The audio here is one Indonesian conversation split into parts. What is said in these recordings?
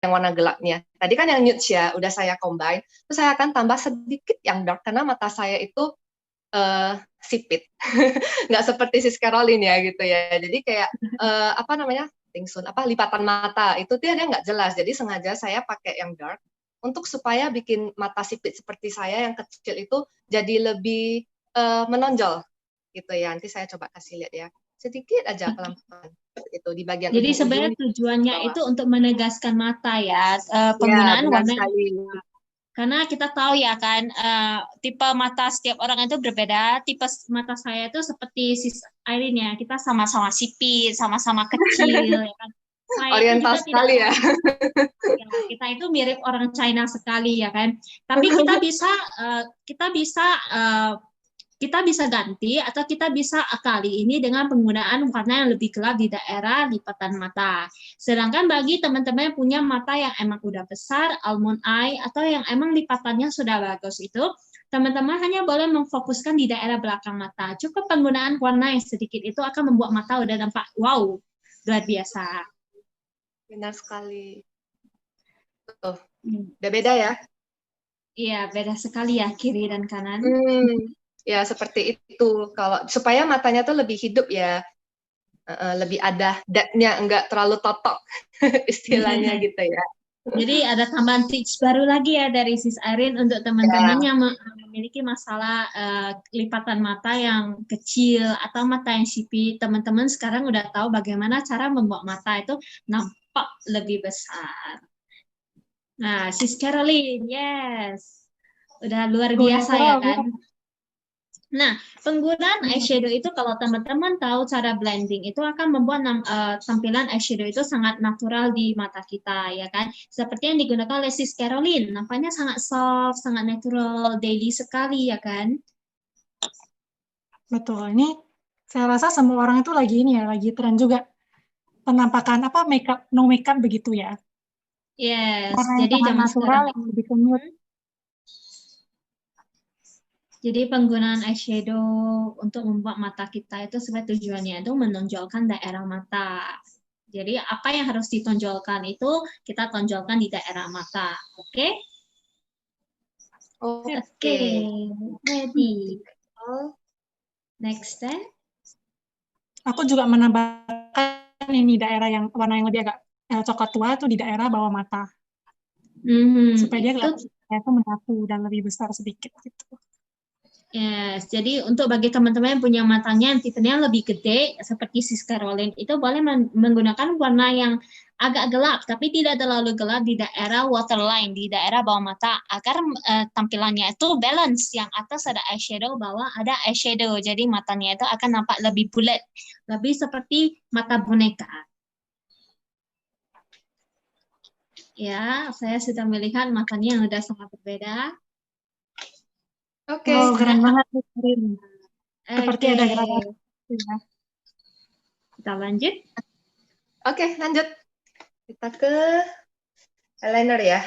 yang warna gelapnya. Tadi kan yang nude ya, udah saya combine. Terus saya akan tambah sedikit yang dark karena mata saya itu sipit, nggak seperti si Caroline ya gitu ya. Jadi kayak apa namanya, tingsun, apa lipatan mata itu dia nggak jelas. Jadi sengaja saya pakai yang dark untuk supaya bikin mata sipit seperti saya yang kecil itu jadi lebih menonjol gitu ya. Nanti saya coba kasih lihat ya, sedikit aja pelan-pelan itu di bagian Jadi ujung-ujung sebenarnya tujuannya bawah. itu untuk menegaskan mata ya, Ya, penggunaan benar warna. sekali. Karena kita tahu ya kan, tipe mata setiap orang itu berbeda. Tipe mata saya itu seperti sis Airin ya, kita sama-sama sipit, sama-sama kecil, ya kan. Saya itu Oriental juga tidak sekali ya. ya, kita itu mirip orang China sekali ya kan. Tapi eh, kita bisa eh, kita bisa ganti atau kita bisa akali ini dengan penggunaan warna yang lebih gelap di daerah lipatan mata. Sedangkan bagi teman-teman yang punya mata yang emang udah besar, almond eye, atau yang emang lipatannya sudah bagus itu, teman-teman hanya boleh memfokuskan di daerah belakang mata. Cukup penggunaan warna yang sedikit itu akan membuat mata udah nampak wow, luar biasa. Benar sekali. Tuh, Hmm. udah beda ya. Iya, beda sekali ya kiri dan kanan. Ya seperti itu. Kalau supaya matanya tuh lebih hidup ya, lebih ada depth-nya, enggak terlalu totok istilahnya gitu ya. Jadi ada tambahan tips baru lagi ya dari Sis Airin untuk teman-teman Ya, yang memiliki masalah lipatan mata yang kecil atau mata yang sipit. Teman-teman sekarang udah tahu bagaimana cara membuat mata itu nampak lebih besar. Nah, Sis Caroline, yes. Udah luar Go biasa ya natural ya. kan? Nah, penggunaan eyeshadow itu kalau teman-teman tahu cara blending itu akan membuat tampilan eyeshadow itu sangat natural di mata kita, ya kan? Seperti yang digunakan oleh Sis Caroline, nampaknya sangat soft, sangat natural, daily sekali, ya kan? Betul. Ini saya rasa semua orang itu lagi ini ya, lagi tren juga penampakan apa makeup no makeup begitu ya. Yes, Warna yang jadi sangat zaman natural, sekarang yang lebih ke nude. jadi penggunaan eyeshadow untuk membuat mata kita itu sebenarnya tujuannya itu menonjolkan daerah mata. Jadi apa yang harus ditonjolkan itu kita tonjolkan di daerah mata, oke? Okay? oke. Oke, ready. Oh, Next step. Aku juga menambahkan ini daerah yang warna yang lebih agak coklat tua tuh di daerah bawah mata supaya dia Itu kelihatan itu menyatu dan lebih besar sedikit gitu. yes. Jadi untuk bagi teman-teman yang punya matanya yang tipenya lebih gede seperti Sis Caroline itu boleh menggunakan warna yang agak gelap tapi tidak terlalu gelap di daerah waterline di daerah bawah mata agar tampilannya itu balance, yang atas ada eyeshadow, bawah ada eyeshadow. Jadi matanya itu akan nampak lebih bulat, lebih seperti mata boneka. Ya, saya sudah melihat matanya yang sudah sangat berbeda. Wow, oke. keren Sekarang banget Rin. Seperti oke, ada gradasi ya. kita lanjut. Oke, lanjut. Kita ke eyeliner ya.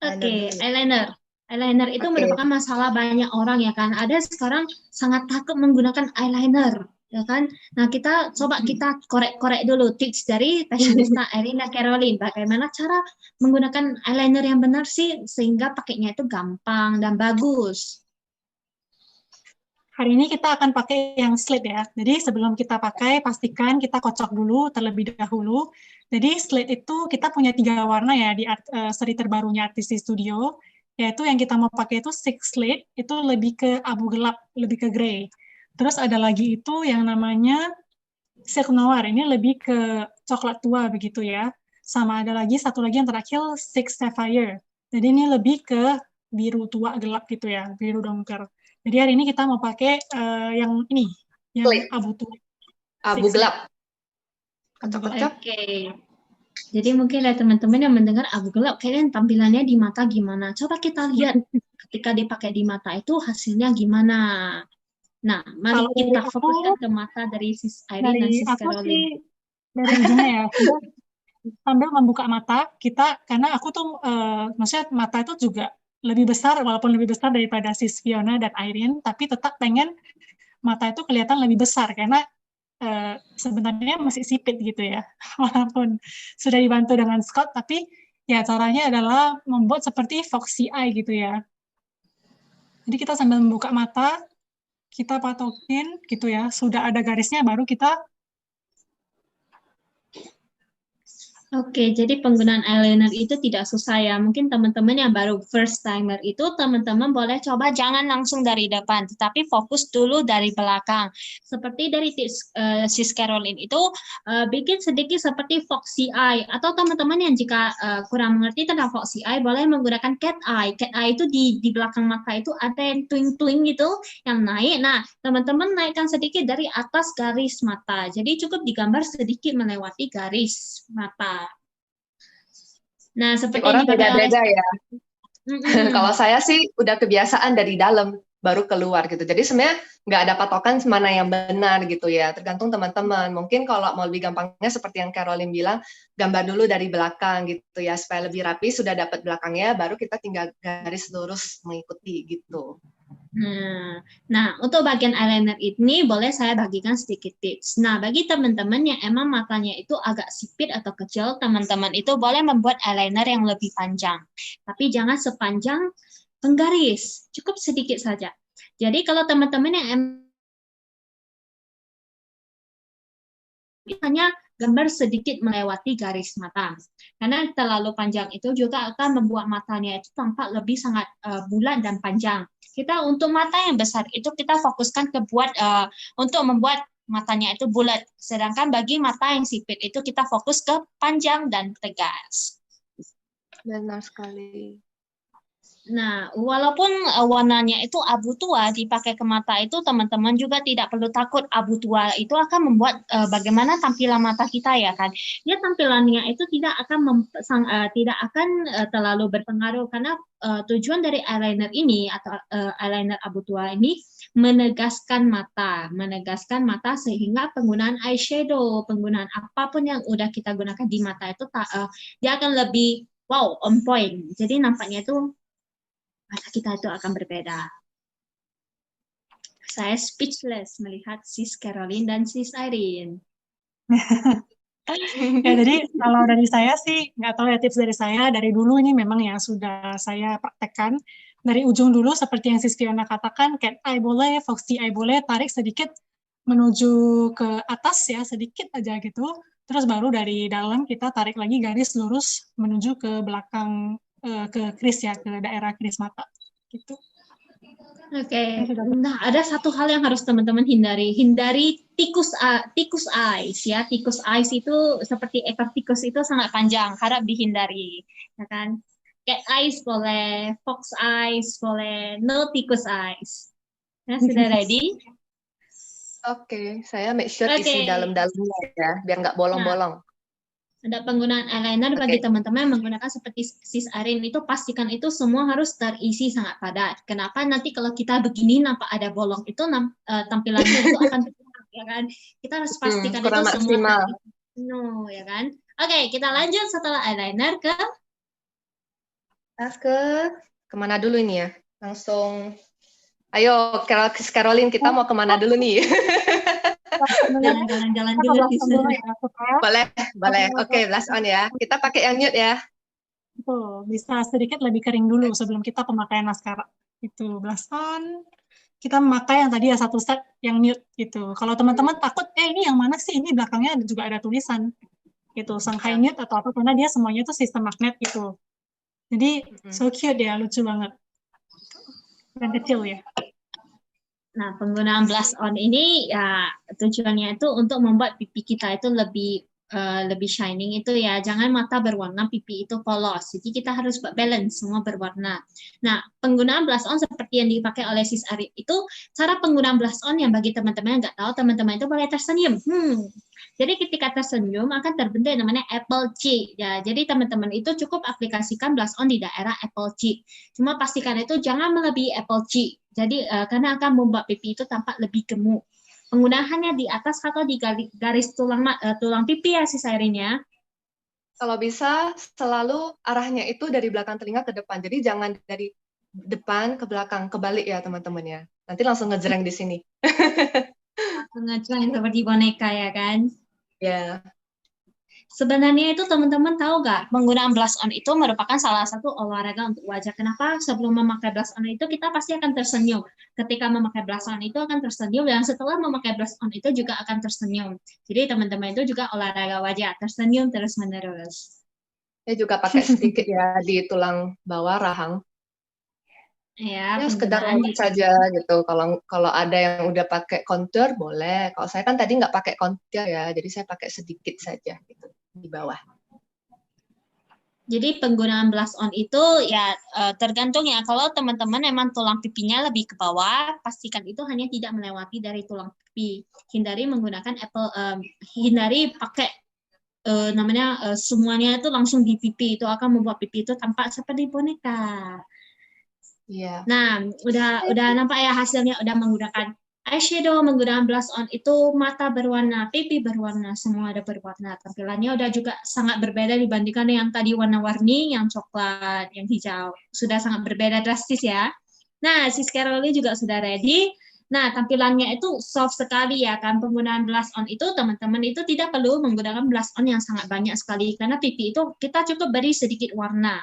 Oke, Eyeliner dulu. eyeliner. Eyeliner itu Oke. merupakan masalah banyak orang ya kan. Ada sekarang sangat takut menggunakan eyeliner, ya kan. Nah, kita korek-korek dulu tips dari fashionista Erina Caroline. Bagaimana cara menggunakan eyeliner yang benar sih sehingga pakainya itu gampang dan bagus. Hari ini kita akan pakai yang slate ya. Jadi sebelum kita pakai, pastikan kita kocok dulu terlebih dahulu. Jadi slate itu kita punya 3 warna ya di seri terbarunya Artistic Studio. Yaitu yang kita mau pakai itu Six Slate, itu lebih ke abu gelap, lebih ke grey. Terus ada lagi itu yang namanya Silk Noir, ini lebih ke coklat tua begitu ya. Sama ada lagi satu lagi yang terakhir Six Sapphire. Jadi ini lebih ke biru tua gelap gitu ya, biru dongker. Jadi hari ini kita mau pakai yang ini, yang Slate. abu tua, Abu Six Slate, gelap. abu gelap. Kocok-kocok. Oke. Jadi mungkin ada teman-teman yang mendengar abu gelap, kalian tampilannya di mata gimana? Coba kita lihat ketika dipakai di mata itu hasilnya gimana. Nah, mari Kalau kita fokuskan ke mata dari Sis Irene dan dari Sis aku sih Caroline. dari ujungnya ya, kita sambil membuka mata kita, karena aku tuh maksudnya mata itu juga lebih besar, walaupun lebih besar daripada Sis Fiona dan Irene, tapi tetap pengen mata itu kelihatan lebih besar karena sebenarnya masih sipit gitu ya, walaupun sudah dibantu dengan Scott, tapi ya caranya adalah membuat seperti foxy eye gitu ya. Jadi kita sambil membuka mata, kita patokin gitu ya, sudah ada garisnya baru kita. Oke, jadi penggunaan eyeliner itu tidak susah ya. Mungkin teman-teman yang baru first timer itu, teman-teman boleh coba jangan langsung dari depan, tetapi fokus dulu dari belakang. Seperti dari tips Sis Caroline itu, bikin sedikit seperti foxy eye. Atau teman-teman yang jika kurang mengerti tentang foxy eye, boleh menggunakan cat eye. Cat eye itu di belakang mata itu ada yang twing-twing gitu, yang naik. Nah, teman-teman naikkan sedikit dari atas garis mata. Jadi cukup digambar sedikit melewati garis mata. Nah, seperti yang Orang dipakai oleh beda-beda ya. Kalau saya sih udah kebiasaan dari dalam baru keluar gitu. Jadi sebenarnya nggak ada patokan mana yang benar gitu ya. Tergantung teman-teman. Mungkin kalau mau lebih gampangnya seperti yang Caroline bilang, gambar dulu dari belakang gitu ya supaya lebih rapi. Sudah dapat belakangnya, baru kita tinggal garis lurus mengikuti gitu. Nah, untuk bagian eyeliner ini boleh saya bagikan sedikit tips. Nah, bagi teman-teman yang emang matanya itu agak sipit atau kecil, teman-teman itu boleh membuat eyeliner yang lebih panjang. Tapi jangan sepanjang penggaris, cukup sedikit saja. Jadi kalau teman-teman yang hanya gambar sedikit melewati garis mata. Karena terlalu panjang itu juga akan membuat matanya itu tampak lebih sangat bulat dan panjang. Kita untuk mata yang besar itu kita fokuskan ke untuk membuat matanya itu bulat. Sedangkan bagi mata yang sipit itu kita fokus ke panjang dan tegas. Benar sekali. Nah, walaupun warnanya itu abu tua dipakai ke mata itu, teman-teman juga tidak perlu takut abu tua itu akan membuat bagaimana tampilan mata kita ya kan. Dia tampilannya itu tidak akan terlalu berpengaruh karena tujuan dari eyeliner ini atau eyeliner abu tua ini menegaskan mata sehingga penggunaan eyeshadow, penggunaan apapun yang udah kita gunakan di mata itu dia akan lebih wow on point. Jadi nampaknya itu mata kita itu akan berbeda. Saya speechless melihat Sis Caroline dan Sis Irene. Ya, jadi kalau dari saya sih, nggak tahu ya tips dari saya, dari dulu ini memang ya sudah saya praktekkan. Dari ujung dulu seperti yang Sis Fiona katakan, cat eye boleh, foxy eye boleh, tarik sedikit menuju ke atas ya, sedikit aja gitu. Terus baru dari dalam kita tarik lagi garis lurus menuju ke belakang, ke kris ya, ke daerah kris mata gitu. Oke. Nah, ada satu hal yang harus teman-teman hindari tikus eyes ya. Tikus eyes itu seperti ekor tikus itu sangat panjang, harap dihindari, ya kan? Cat eyes boleh, fox eyes boleh, no tikus eyes. Nah, sudah ready? Oke, saya make sure isi dalam-dalamnya ya, biar nggak bolong-bolong. Ada penggunaan eyeliner bagi teman-teman menggunakan seperti Sis Irene itu pastikan itu semua harus terisi sangat padat. Kenapa nanti kalau kita begini nampak ada bolong itu tampilannya itu akan berkurang ya kan. Kita harus pastikan itu semua penuh ya kan. Oke, kita lanjut setelah eyeliner ke kemana dulu ini ya? Langsung ayo Caroline, kita mau kemana dulu nih? Jalan-jalan dulu ya. Boleh. Oke, blush on ya. Kita pakai yang nude ya. Betul, bisa sedikit lebih kering dulu sebelum kita pemakaian maskara. Itu blush on. Kita memakai yang tadi ya satu set yang nude gitu. Kalau teman-teman takut, ini yang mana sih? Ini belakangnya juga ada tulisan gitu, Shanghai Nude atau apa, karena dia semuanya itu sistem magnet gitu. Jadi so cute ya, lucu banget. Dan kecil ya. Nah, penggunaan blush on ini ya tujuannya itu untuk membuat pipi kita itu lebih shining itu ya. Jangan mata berwarna, pipi itu polos. Jadi kita harus balance semua berwarna. Nah, penggunaan blush on seperti yang dipakai oleh Sis Ari itu cara penggunaan blush on yang bagi teman-teman yang nggak tahu, teman-teman itu boleh tersenyum. Jadi ketika tersenyum akan terbentuk yang namanya apple cheek. Ya, jadi teman-teman itu cukup aplikasikan blush on di daerah apple cheek. Cuma pastikan itu jangan melebihi apple cheek. Jadi karena akan membuat pipi itu tampak lebih gemuk. Penggunaannya di atas atau di garis tulang pipi ya Sis Irene ya. Kalau bisa selalu arahnya itu dari belakang telinga ke depan. Jadi jangan dari depan ke belakang, kebalik ya teman-teman ya. Nanti langsung ngejreng di sini. Mengecuali seperti boneka ya kan. Ya. Sebenarnya itu teman-teman tahu nggak, penggunaan blush on itu merupakan salah satu olahraga untuk wajah. Kenapa? Sebelum memakai blush on itu kita pasti akan tersenyum. Ketika memakai blush on itu akan tersenyum, dan setelah memakai blush on itu juga akan tersenyum. Jadi teman-teman itu juga olahraga wajah, tersenyum terus-menerus. Saya juga pakai sedikit ya di tulang bawah rahang. Ya, Ya sekedar penggunaan lembut saja gitu. Kalau ada yang udah pakai contour boleh. Kalau saya kan tadi nggak pakai contour ya, jadi saya pakai sedikit saja gitu di bawah. Jadi penggunaan blush on itu ya tergantung ya. Kalau teman-teman emang tulang pipinya lebih ke bawah, pastikan itu hanya tidak melewati dari tulang pipi. Hindari menggunakan hindari pakai namanya semuanya itu langsung di pipi, itu akan membuat pipi itu tampak seperti boneka. Iya. Nah, udah nampak ya hasilnya, udah menggunakan eyeshadow, menggunakan blush on itu mata berwarna, pipi berwarna, semua ada berwarna. Tampilannya udah juga sangat berbeda dibandingkan yang tadi warna-warni, yang coklat, yang hijau. Sudah sangat berbeda drastis ya. Nah, si Caroli juga sudah ready. Nah, tampilannya itu soft sekali ya kan. Penggunaan blush on itu teman-teman itu tidak perlu menggunakan blush on yang sangat banyak sekali, karena pipi itu kita cukup beri sedikit warna.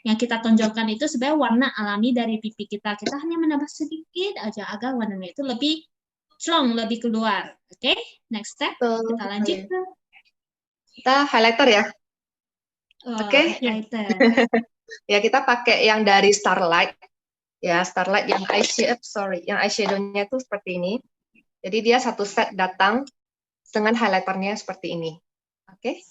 Yang kita tonjolkan itu sebenarnya warna alami dari pipi kita. Kita hanya menambah sedikit aja agar warnanya itu lebih strong, lebih keluar. Oke, next step. Kita lanjut ke kita highlighter ya. Oke. highlighter. Ya, kita pakai yang dari Starlight. Ya, Starlight yang eyeshadow-nya itu seperti ini. Jadi dia satu set datang dengan highlighternya seperti ini. Oke.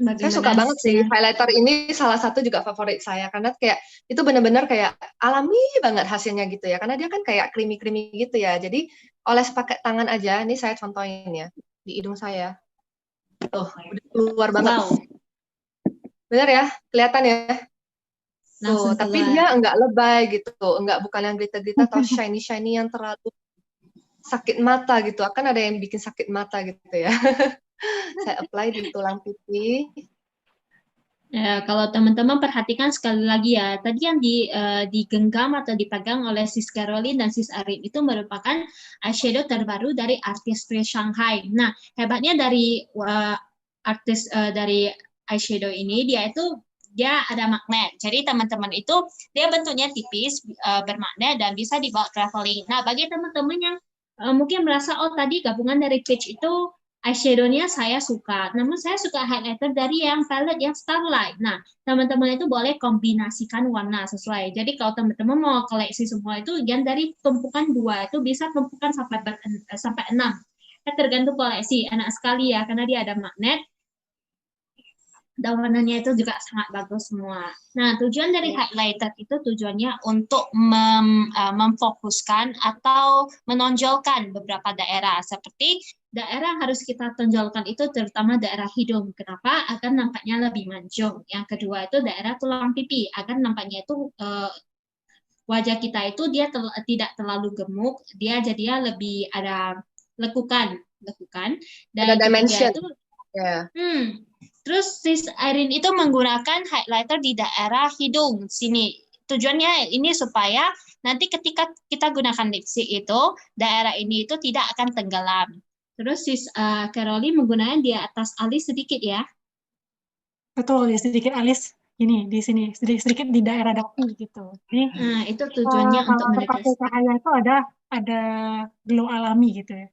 Saya suka banget sih, highlighter ini salah satu juga favorit saya, karena kayak itu benar-benar kayak alami banget hasilnya gitu ya, karena dia kan kayak creamy-creamy gitu ya, jadi oles pakai tangan aja, ini saya contohin ya, di hidung saya. Tuh, udah keluar banget. Wow. Bener ya, kelihatan ya? Tuh, tapi dia enggak lebay gitu, bukan yang glitter-glitter atau shiny-shiny yang terlalu sakit mata gitu, akan ada yang bikin sakit mata gitu ya. Saya apply di tulang pipi. Ya, kalau teman-teman perhatikan sekali lagi ya, tadi yang digenggam atau dipegang oleh Sis Caroline dan Sis Arin itu merupakan eyeshadow terbaru dari Artistry Shanghai. Nah, hebatnya dari artis dari eyeshadow ini, dia ada magnet. Jadi teman-teman itu dia bentuknya tipis, bermagnet dan bisa dibawa traveling. Nah, bagi teman-teman yang mungkin merasa oh tadi gabungan dari peach itu eyeshadow-nya saya suka, namun saya suka highlighter dari yang palette yang Starlight. Nah, teman-teman itu boleh kombinasikan warna sesuai. Jadi kalau teman-teman mau koleksi semua itu, yang dari tumpukan 2 itu bisa tumpukan sampai 6. Tergantung koleksi, enak sekali ya, karena dia ada magnet. Dan warnanya itu juga sangat bagus semua. Nah, tujuan dari highlighter itu tujuannya untuk memfokuskan atau menonjolkan beberapa daerah. Seperti daerah yang harus kita tonjolkan itu terutama daerah hidung. Kenapa? Agar nampaknya lebih mancung. Yang kedua itu daerah tulang pipi. Agar nampaknya itu wajah kita itu dia tidak terlalu gemuk. Dia jadinya lebih ada lekukan. Dan ada dimension. Itu, terus Sis Irene itu menggunakan highlighter di daerah hidung sini. Tujuannya ini supaya nanti ketika kita gunakan lipstick itu, daerah ini itu tidak akan tenggelam. Terus Sis Caroline menggunakan di atas alis sedikit ya. Betul, ya sedikit alis ini di sini, sedikit di daerah dagu gitu. Jadi, nah, itu tujuannya untuk menekan cahaya itu ada glow alami gitu ya.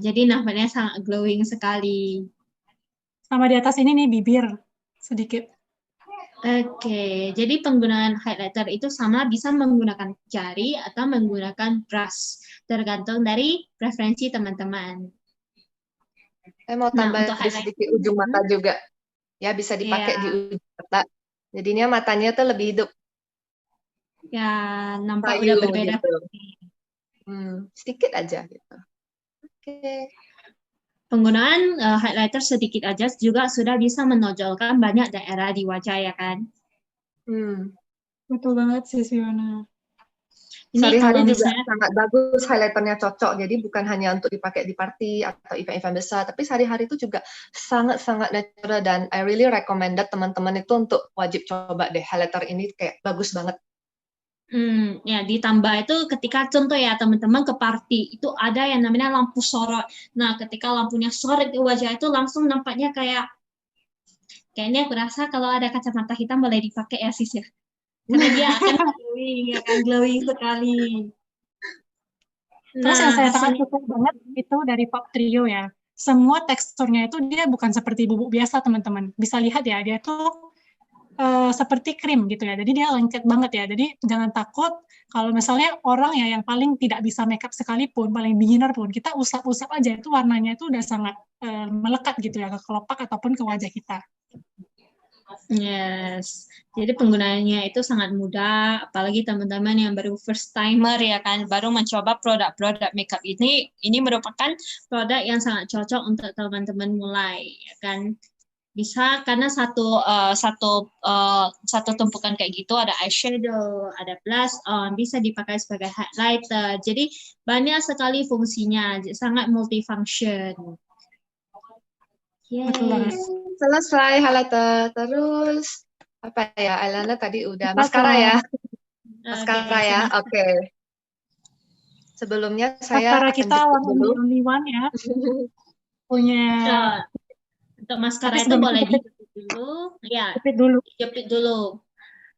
Jadi nampaknya sangat glowing sekali. Sama di atas ini nih bibir sedikit. Oke, jadi penggunaan highlighter itu sama bisa menggunakan jari atau menggunakan brush, tergantung dari preferensi teman-teman. Saya mau tambah di sedikit ujung mata juga, ya bisa dipakai di ujung mata. Jadinya matanya tuh lebih hidup. Ya, nampak udah berbeda. Gitu. Sedikit aja gitu. Oke. Penggunaan highlighter sedikit aja juga sudah bisa menonjolkan banyak daerah di wajah ya kan? Betul banget sih Fiona. Sehari-hari juga sangat bagus highlighternya, cocok. Jadi bukan hanya untuk dipakai di party atau event-event besar, tapi sehari-hari itu juga sangat-sangat natural, dan I really recommended teman-teman itu untuk wajib coba deh highlighter ini, kayak bagus banget. Ya ditambah itu ketika contoh ya teman-teman ke party itu ada yang namanya lampu sorot. Nah, ketika lampunya sorot di wajah itu langsung nampaknya kayaknya aku rasa kalau ada kacamata hitam boleh dipakai ya sis ya. Karena dia akan glowing, akan glowing sekali. Terus yang Nah, saya sangat hasilnya suka banget itu dari Pop Trio ya. Semua teksturnya itu dia bukan seperti bubuk biasa, teman-teman. Bisa lihat ya, dia tuh seperti krim gitu ya. Jadi dia lengket banget ya. Jadi jangan takut kalau misalnya orang ya yang paling tidak bisa makeup sekalipun, paling beginner pun, kita usap-usap aja itu warnanya itu udah sangat melekat gitu ya ke kelopak ataupun ke wajah kita. yes. Jadi penggunaannya itu sangat mudah, apalagi teman-teman yang baru first timer ya kan, baru mencoba produk-produk makeup ini merupakan produk yang sangat cocok untuk teman-teman mulai ya kan. Bisa karena satu tumpukan kayak gitu ada eyeshadow, ada blush on, bisa dipakai sebagai highlighter. Jadi banyak sekali fungsinya, sangat multifunction. Betul banget. Yes. Selesai highlighter. Terus apa ya? Eyeliner tadi udah. Kita ke Maskara ya. Oke, Maskara ya. Oke. Sebelumnya saya maskara akan kita jepit one dulu. only one ya. Punya, Untuk tapi maskara itu sebelum itu boleh jepit, dijepit dulu, ya, jepit dulu. jepit dulu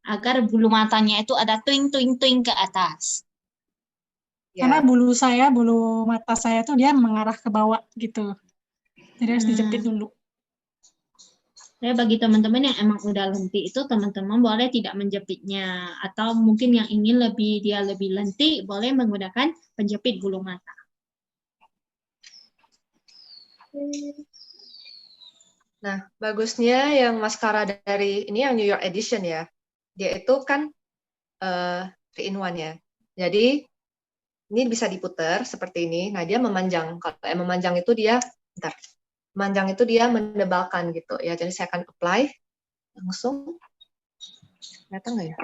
agar bulu matanya itu ada twing-twing-twing ke atas. Karena Ya. bulu mata saya tuh dia mengarah ke bawah gitu. Jadi harus dijepit dulu. Saya bagi teman-teman yang emang udah lentik itu teman-teman boleh tidak menjepitnya atau mungkin yang ingin dia lebih lentik boleh menggunakan penjepit bulu mata. Nah, bagusnya yang maskara dari ini yang New York Edition ya. Dia itu kan 3-in-1 ya. Jadi ini bisa diputar seperti ini. Nah, dia memanjang. Kalau yang memanjang itu dia, bentar. Memanjang itu dia menebalkan gitu ya. Jadi saya akan apply langsung. Kelihatan nggak ya?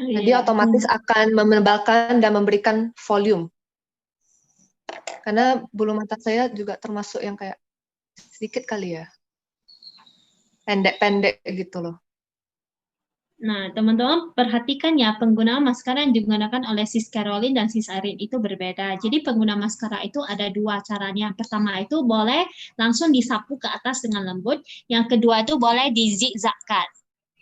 Nah, dia otomatis akan menebalkan dan memberikan volume. Karena bulu mata saya juga termasuk yang kayak sedikit kali ya. Pendek-pendek gitu loh. Nah, teman-teman perhatikan ya, penggunaan maskara yang digunakan oleh Sis Caroline dan Sis Irene itu berbeda. Jadi pengguna maskara itu ada dua caranya. Yang pertama itu boleh langsung disapu ke atas dengan lembut. Yang kedua itu boleh dizigzagkan.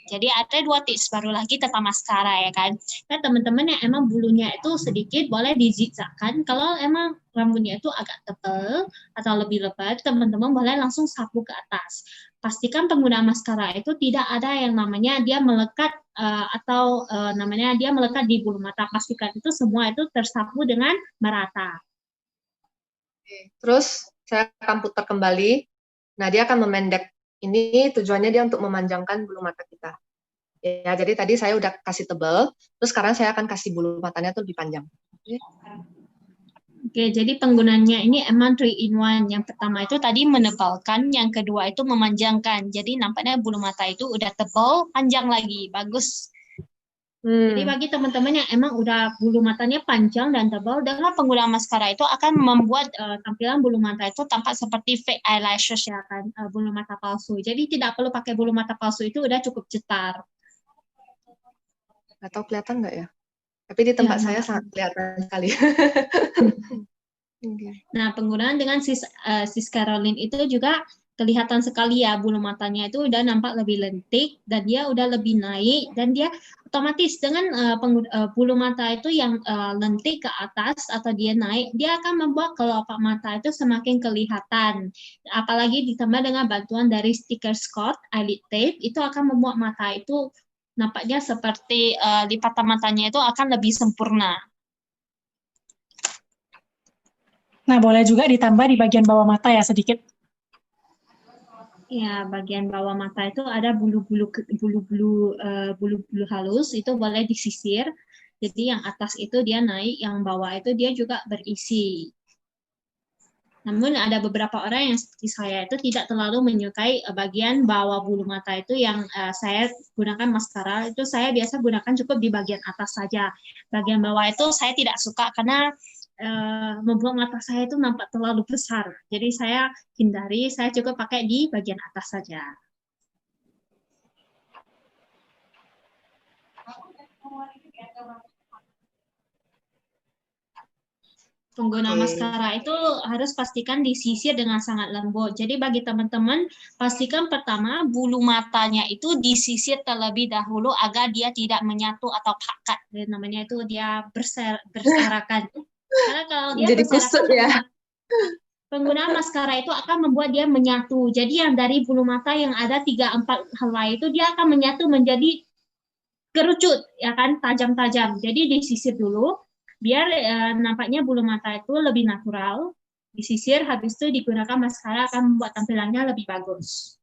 Jadi ada dua tips baru lagi tentang maskara ya kan. Kan teman-teman yang emang bulunya itu sedikit boleh dizigzagkan. Kalau emang rambutnya itu agak tebal atau lebih lebat, teman-teman boleh langsung sapu ke atas. Pastikan pengguna maskara itu tidak ada yang namanya dia melekat atau namanya dia melekat di bulu mata. Pastikan itu semua itu tersapu dengan merata. Terus saya akan putar kembali. Nah, dia akan memendek. Ini tujuannya dia untuk memanjangkan bulu mata kita. Ya, jadi tadi saya udah kasih tebal, terus sekarang saya akan kasih bulu matanya tuh lebih panjang. Oke, jadi penggunaannya ini emang 3-in-1. Yang pertama itu tadi menebalkan, yang kedua itu memanjangkan. Jadi nampaknya bulu mata itu udah tebal, panjang lagi. Bagus. Jadi bagi teman-teman yang emang udah bulu matanya panjang dan tebal, dengan penggunaan maskara itu akan membuat tampilan bulu mata itu tampak seperti fake eyelashes ya kan, bulu mata palsu. Jadi tidak perlu pakai bulu mata palsu, itu udah cukup cetar. Nggak tahu kelihatan nggak ya? Tapi di tempat saya sangat kelihatan sekali. Nah, penggunaan dengan sis Caroline itu juga kelihatan sekali ya, bulu matanya itu udah nampak lebih lentik dan dia udah lebih naik dan dia otomatis dengan bulu mata itu yang lentik ke atas atau dia naik, dia akan membuat kelopak mata itu semakin kelihatan. Apalagi ditambah dengan bantuan dari stiker Scott eyelid tape, itu akan membuat mata itu nampaknya seperti lipatan matanya itu akan lebih sempurna. Nah, boleh juga ditambah di bagian bawah mata ya sedikit. Ya, bagian bawah mata itu ada bulu-bulu halus, itu boleh disisir. Jadi yang atas itu dia naik, yang bawah itu dia juga berisi. Namun ada beberapa orang yang seperti saya itu tidak terlalu menyukai bagian bawah bulu mata itu yang saya gunakan maskara, itu saya biasa gunakan cukup di bagian atas saja. Bagian bawah itu saya tidak suka karena membuat mata saya itu nampak terlalu besar. Jadi saya hindari, saya cukup pakai di bagian atas saja. Pengguna Oke. maskara itu harus pastikan disisir dengan sangat lembut. Jadi bagi teman-teman, pastikan pertama bulu matanya itu disisir terlebih dahulu agar dia tidak menyatu atau pakat. Namanya itu dia berserakan. Karena kalau dia Jadi kusut berserakan, ya. penggunaan maskara itu akan membuat dia menyatu. Jadi yang dari bulu mata yang ada 3-4 helai itu dia akan menyatu menjadi kerucut, ya kan, tajam-tajam. Jadi disisir dulu, biar nampaknya bulu mata itu lebih natural. Disisir, habis itu digunakan maskara akan membuat tampilannya lebih bagus.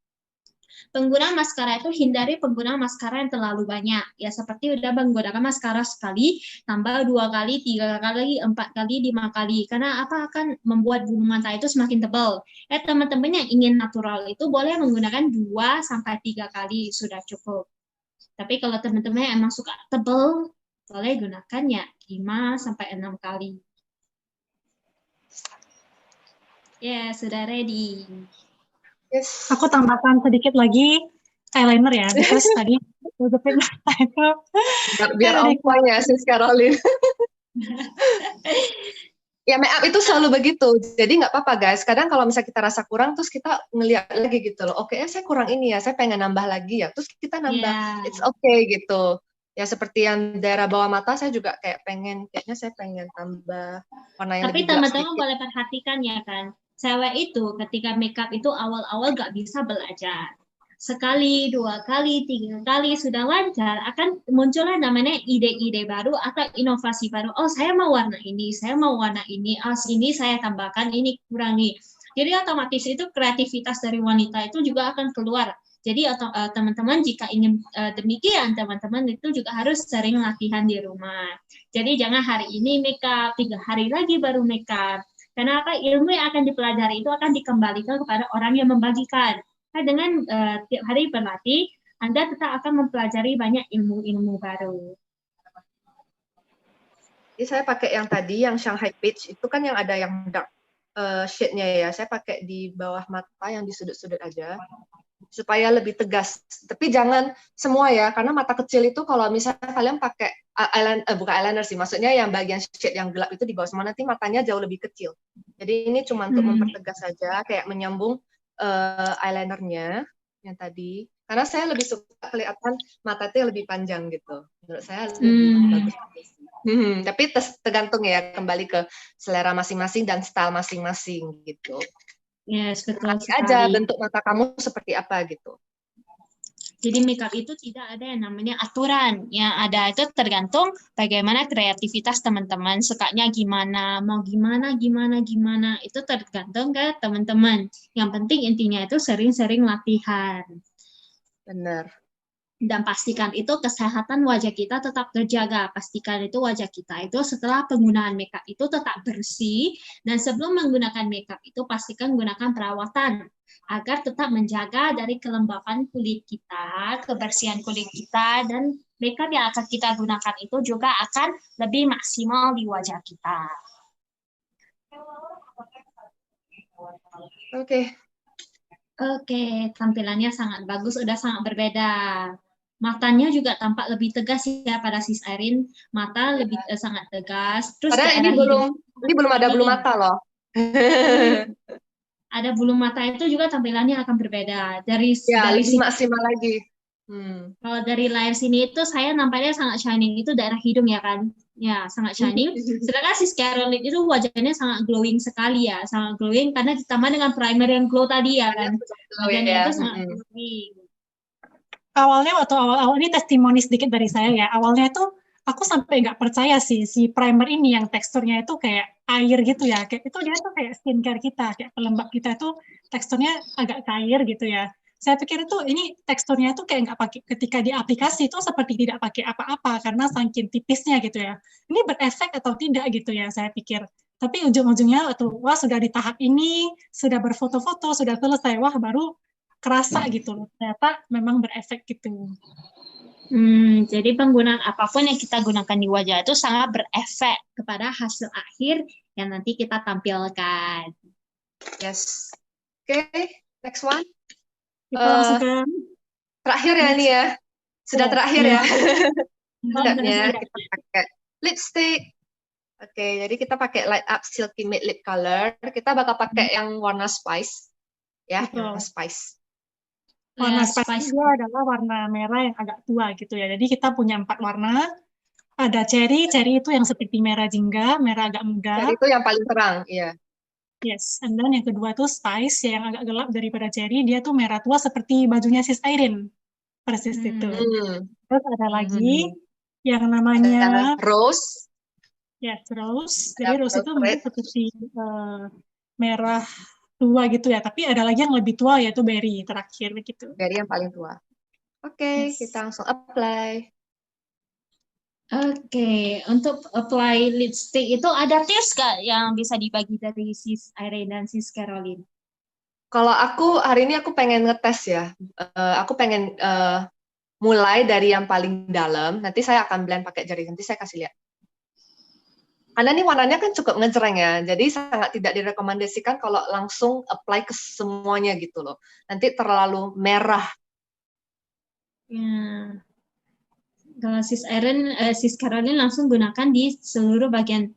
Penggunaan maskara itu hindari penggunaan maskara yang terlalu banyak. Ya seperti udah menggunakan maskara sekali, tambah 2 kali, 3 kali, 4 kali, 5 kali. Karena apa akan membuat bulu mata itu semakin tebal. Teman-teman yang ingin natural itu boleh menggunakan 2-3 kali sudah cukup. Tapi kalau teman-teman emang suka tebal, boleh gunakan ya 5-6 kali. Ya, sudah ready. Yes. Aku tambahkan sedikit lagi eyeliner ya, because tadi tutupin mata itu Biar on point ya, Sis Caroline. Ya, make up itu selalu begitu. Jadi nggak apa-apa, guys. Kadang kalau misalnya kita rasa kurang, terus kita ngeliat lagi gitu loh. Oke, saya kurang ini ya, saya pengen nambah lagi ya. Terus kita nambah. Yeah. It's okay gitu. Ya, seperti yang daerah bawah mata, saya juga kayaknya saya pengen tambah warna yang Tapi lebih gelap teman-teman sedikit. boleh perhatikan ya kan, cewek itu ketika makeup itu awal-awal nggak bisa belajar. Sekali, 2 kali, 3 kali sudah lancar, akan muncullah namanya ide-ide baru atau inovasi baru. Oh, saya mau warna ini, saya mau warna ini, oh, ini saya tambahkan, ini kurang nih. Jadi otomatis itu kreativitas dari wanita itu juga akan keluar. Jadi teman-teman jika ingin demikian, teman-teman itu juga harus sering latihan di rumah. Jadi jangan hari ini makeup, 3 hari lagi baru makeup. Karena apa? Ilmu yang akan dipelajari itu akan dikembalikan kepada orang yang membagikan. Nah, dengan tiap hari berlatih, Anda tetap akan mempelajari banyak ilmu-ilmu baru. Jadi saya pakai yang tadi, yang Shanghai Peach, itu kan yang ada yang dark shade-nya ya. Saya pakai di bawah mata yang di sudut-sudut aja, supaya lebih tegas. Tapi jangan semua ya, karena mata kecil itu kalau misalnya kalian pakai bukan eyeliner sih, maksudnya yang bagian shade yang gelap itu di bawah semua, nanti matanya jauh lebih kecil. Jadi ini cuma untuk mempertegas saja, kayak menyambung eyelinernya yang tadi. Karena saya lebih suka kelihatan mata itu lebih panjang gitu. Menurut saya lebih bagus. Tapi tergantung ya, kembali ke selera masing-masing dan style masing-masing gitu. Yes, betul Lihat sekali. aja bentuk mata kamu seperti apa gitu. Jadi makeup itu tidak ada yang namanya aturan. Yang ada itu tergantung bagaimana kreativitas teman-teman. Sukanya gimana, mau gimana. Itu tergantung ke teman-teman. Yang penting intinya itu sering-sering latihan. Benar. Dan pastikan itu kesehatan wajah kita tetap terjaga. Pastikan itu wajah kita itu setelah penggunaan makeup itu tetap bersih. Dan sebelum menggunakan makeup itu pastikan gunakan perawatan agar tetap menjaga dari kelembapan kulit kita, kebersihan kulit kita, dan makeup yang akan kita gunakan itu juga akan lebih maksimal di wajah kita. Oke, tampilannya sangat bagus, udah sangat berbeda. Matanya juga tampak lebih tegas ya pada Sis Erin. Mata lebih sangat tegas. Terus padahal ini belum ada bulu mata loh. Ada bulu mata itu juga tampilannya akan berbeda. Dari lebih sini, maksimal lagi. Kalau dari layar sini itu saya nampaknya sangat shining, itu daerah hidung ya kan? Ya, sangat shining. Sedangkan si Caroline itu wajahnya sangat glowing sekali ya, sangat glowing karena ditambah dengan primer yang glow tadi ya kan. Wajahnya itu sangat glowing. Awalnya waktu awal-awal ini testimoni sedikit dari saya ya. Awalnya itu aku sampai nggak percaya sih si primer ini yang teksturnya itu kayak air gitu ya. Kayak itu dia tuh kayak skincare kita, kayak pelembab kita itu teksturnya agak cair gitu ya. Saya pikir itu ini teksturnya itu kayak nggak pakai, ketika di aplikasi itu seperti tidak pakai apa-apa karena saking tipisnya gitu ya. Ini berefek atau tidak gitu ya saya pikir. Tapi ujung-ujungnya wah sudah di tahap ini, sudah berfoto-foto, sudah selesai, wah baru kerasa gitu loh. Ternyata memang berefek gitu. Jadi penggunaan apapun yang kita gunakan di wajah itu sangat berefek kepada hasil akhir yang nanti kita tampilkan. Yes. Oke, next one. Kita langsung ke terakhir ya nih ya. Sudah terakhir ya. Stepnya kita pakai lipstick. Oke, jadi kita pakai light up silky matte lip color. Kita bakal pakai yang warna spice, ya, yang Betul. spice. Warna Ya, spice spice. itu adalah warna merah yang agak tua gitu ya. Jadi kita punya 4 warna. Ada cherry itu yang seperti merah jingga, merah agak muda. Jadi itu yang paling terang, iya. Yes, and then yang kedua tuh spice yang agak gelap daripada cherry. Dia tuh merah tua seperti bajunya Sis Irene. Persis itu. Hmm. Terus ada lagi Hmm. yang Ada namanya rose, rose. Jadi ada rose itu rose mungkin red, seperti merah tua gitu ya. Tapi ada lagi yang lebih tua yaitu berry terakhir begitu. dari yang paling tua. Oke, Yes. kita langsung apply. Oke, untuk apply lipstick itu ada tips nggak yang bisa dibagi dari Sis Irene dan Sis Caroline? Kalau aku hari ini aku pengen ngetes ya. Aku pengen mulai dari yang paling dalam. Nanti saya akan blend pakai jari. Nanti saya kasih lihat. Karena ini warnanya kan cukup ngejreng ya. Jadi sangat tidak direkomendasikan kalau langsung apply ke semuanya gitu loh. Nanti terlalu merah. Ya, kalau Sis Irene, Sis Caroline langsung gunakan di seluruh bagian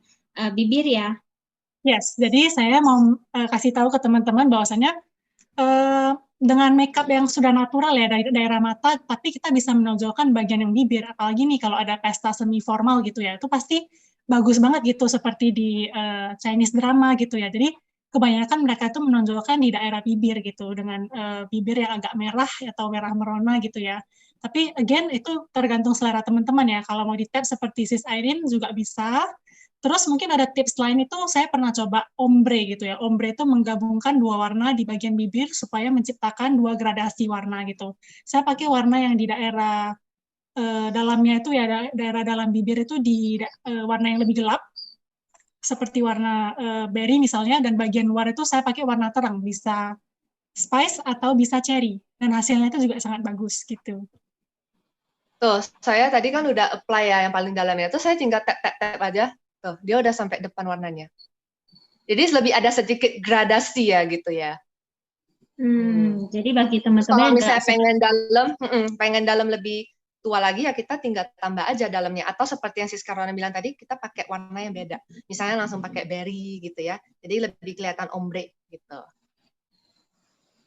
bibir ya. Yes, jadi saya mau kasih tahu ke teman-teman bahwasannya dengan makeup yang sudah natural ya dari daerah mata, tapi kita bisa menonjolkan bagian yang bibir. Apalagi nih kalau ada pesta semi formal gitu ya, itu pasti bagus banget gitu seperti di Chinese drama gitu ya. Jadi kebanyakan mereka itu menonjolkan di daerah bibir gitu dengan bibir yang agak merah atau merah merona gitu ya. Tapi again itu tergantung selera teman-teman ya. Kalau mau di tap seperti Sis Irene juga bisa. Terus mungkin ada tips lain itu saya pernah coba ombre gitu ya. Ombre itu menggabungkan 2 warna di bagian bibir supaya menciptakan 2 gradasi warna gitu. Saya pakai warna yang di daerah dalamnya itu ya daerah dalam bibir itu di warna yang lebih gelap seperti warna berry misalnya, dan bagian luar itu saya pakai warna terang, bisa spice atau bisa cherry, dan hasilnya itu juga sangat bagus gitu. Tuh, saya tadi kan udah apply ya yang paling dalamnya. Tuh saya tinggal tap-tap aja. Tuh, dia udah sampai depan warnanya. Jadi lebih ada sedikit gradasi ya gitu ya. Jadi bagi Terus kalau teman-teman yang misalnya pengen dalam lebih tua lagi ya kita tinggal tambah aja dalamnya. Atau seperti yang Siska Rona bilang tadi, kita pakai warna yang beda. Misalnya langsung pakai berry gitu ya. Jadi lebih kelihatan ombre gitu.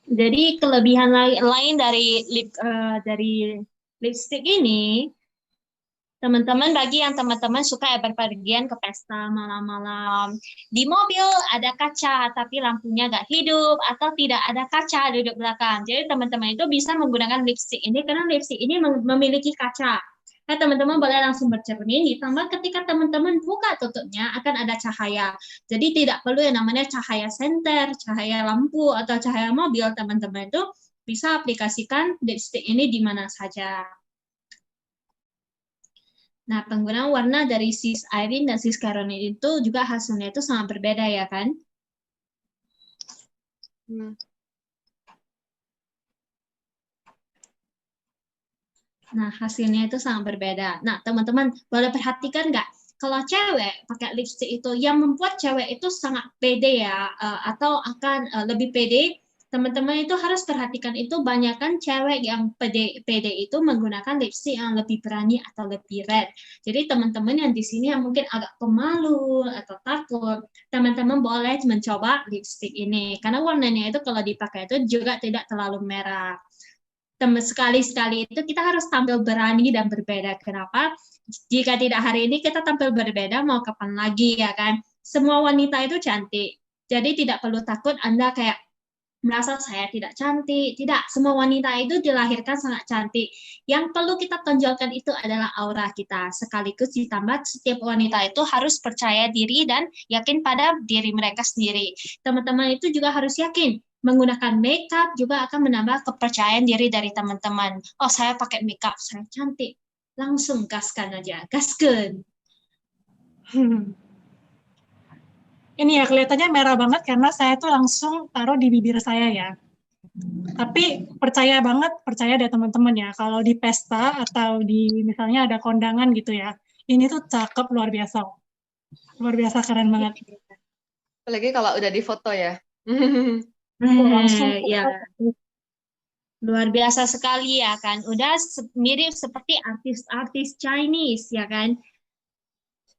jadi kelebihan lain dari lipstick ini, teman-teman bagi yang teman-teman suka berpergian ke pesta malam-malam, di mobil ada kaca tapi lampunya nggak hidup atau tidak ada kaca di duduk belakang. Jadi teman-teman itu bisa menggunakan lipstick ini karena lipstick ini memiliki kaca. Nah, teman-teman boleh langsung bercermin, ditambah ketika teman-teman buka tutupnya akan ada cahaya. Jadi tidak perlu yang namanya cahaya senter, cahaya lampu, atau cahaya mobil. Teman-teman itu bisa aplikasikan lipstick ini di mana saja. Nah, penggunaan warna dari Sis Irene dan Sis Caroline itu juga hasilnya itu sangat berbeda ya kan? Nah, hasilnya itu sangat berbeda. Nah, teman-teman boleh perhatikan nggak? Kalau cewek pakai lipstick itu, yang membuat cewek itu sangat pede ya, atau akan lebih pede, teman-teman itu harus perhatikan itu banyakkan cewek yang pede itu menggunakan lipstick yang lebih berani atau lebih red. Jadi teman-teman yang di sini yang mungkin agak pemalu atau takut, teman-teman boleh mencoba lipstick ini. Karena warnanya itu kalau dipakai itu juga tidak terlalu merah. Sekali-sekali itu kita harus tampil berani dan berbeda. Kenapa? Jika tidak hari ini kita tampil berbeda, mau kapan lagi ya kan? Semua wanita itu cantik. Jadi tidak perlu takut Anda kayak merasa saya tidak cantik. Tidak, semua wanita itu dilahirkan sangat cantik. Yang perlu kita tonjolkan itu adalah aura kita. Sekaligus ditambah setiap wanita itu harus percaya diri dan yakin pada diri mereka sendiri. Teman-teman itu juga harus yakin menggunakan makeup juga akan menambah kepercayaan diri dari teman-teman. Oh, saya pakai makeup, saya cantik. Langsung gaskan aja, gaskan. Ini ya kelihatannya merah banget karena saya tuh langsung taruh di bibir saya ya. Tapi percaya deh teman-teman ya, kalau di pesta atau di misalnya ada kondangan gitu ya, ini tuh cakep luar biasa keren banget. Apalagi kalau udah di foto ya. Langsung Ya. Luar biasa sekali ya kan. Udah mirip seperti artis-artis Chinese ya kan.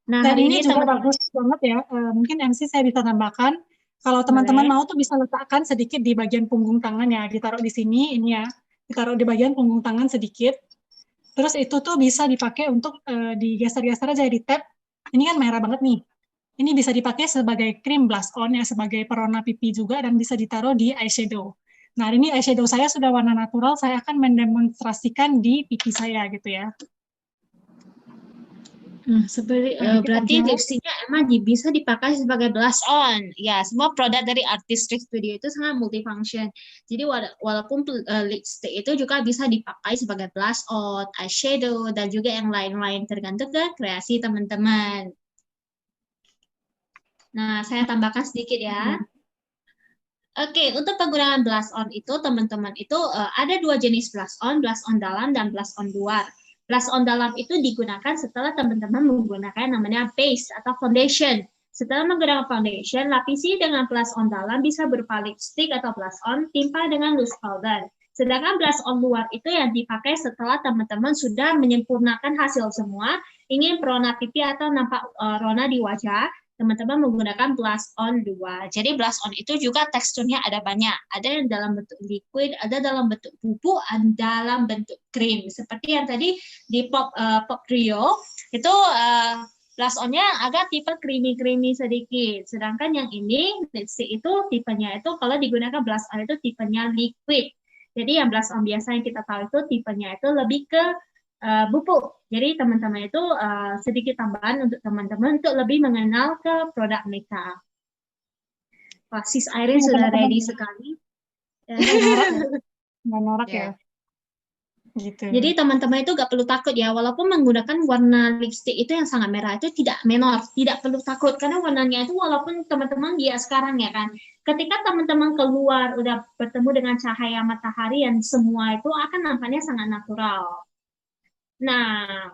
Nah, Dan hari ini ini juga teman-teman. bagus banget ya. Mungkin MC saya bisa tambahkan, kalau teman-teman Boleh. mau tuh bisa letakkan sedikit di bagian punggung tangan ya, ditaruh di sini, ini ya, ditaruh di bagian punggung tangan sedikit. Terus itu tuh bisa dipakai untuk digeser-geser aja di tab. Ini kan merah banget nih. Ini bisa dipakai sebagai krim blush on ya, sebagai perona pipi juga, dan bisa ditaruh di eyeshadow. Nah, ini eyeshadow saya sudah warna natural, saya akan mendemonstrasikan di pipi saya gitu ya. Nah, Berarti lipstiknya emang bisa dipakai sebagai blush on. Ya, semua produk dari Artistry Studio itu sangat multifunction. Jadi walaupun lipstick itu juga bisa dipakai sebagai blush on, eyeshadow, dan juga yang lain-lain tergantung ke kreasi teman-teman. Nah, saya tambahkan sedikit ya. Oke, untuk penggunaan blush on itu teman-teman itu ada dua jenis blush on dalam dan blush on luar. Blush on dalam itu digunakan setelah teman-teman menggunakan namanya base atau foundation. Setelah menggunakan foundation, lapisi dengan blush on dalam bisa berupa lipstick atau blush on, timpa dengan loose powder. Sedangkan blush on luar itu yang dipakai setelah teman-teman sudah menyempurnakan hasil semua, ingin perona pipi atau nampak rona di wajah, teman-teman menggunakan blush on 2. Jadi blush on itu juga teksturnya ada banyak. Ada yang dalam bentuk liquid, ada dalam bentuk bubuk, ada dalam bentuk krim. Seperti yang tadi di Pop Rio, itu blush on-nya agak tipe creamy-creamy sedikit. Sedangkan yang ini, lipstick itu tipenya itu, kalau digunakan blush on itu tipenya liquid. Jadi yang blush on biasa yang kita tahu itu tipenya itu lebih ke bubuk. Jadi teman-teman itu sedikit tambahan untuk teman-teman untuk lebih mengenal ke produk makeup. Wah, Sis Irene sudah ready sekali. Nggak norak ya. Gitu. Jadi teman-teman itu nggak perlu takut ya, walaupun menggunakan warna lipstick itu yang sangat merah itu tidak menor, tidak perlu takut karena warnanya itu walaupun teman-teman dia sekarang ya kan, ketika teman-teman keluar udah bertemu dengan cahaya matahari yang semua itu akan nampaknya sangat natural. Nah,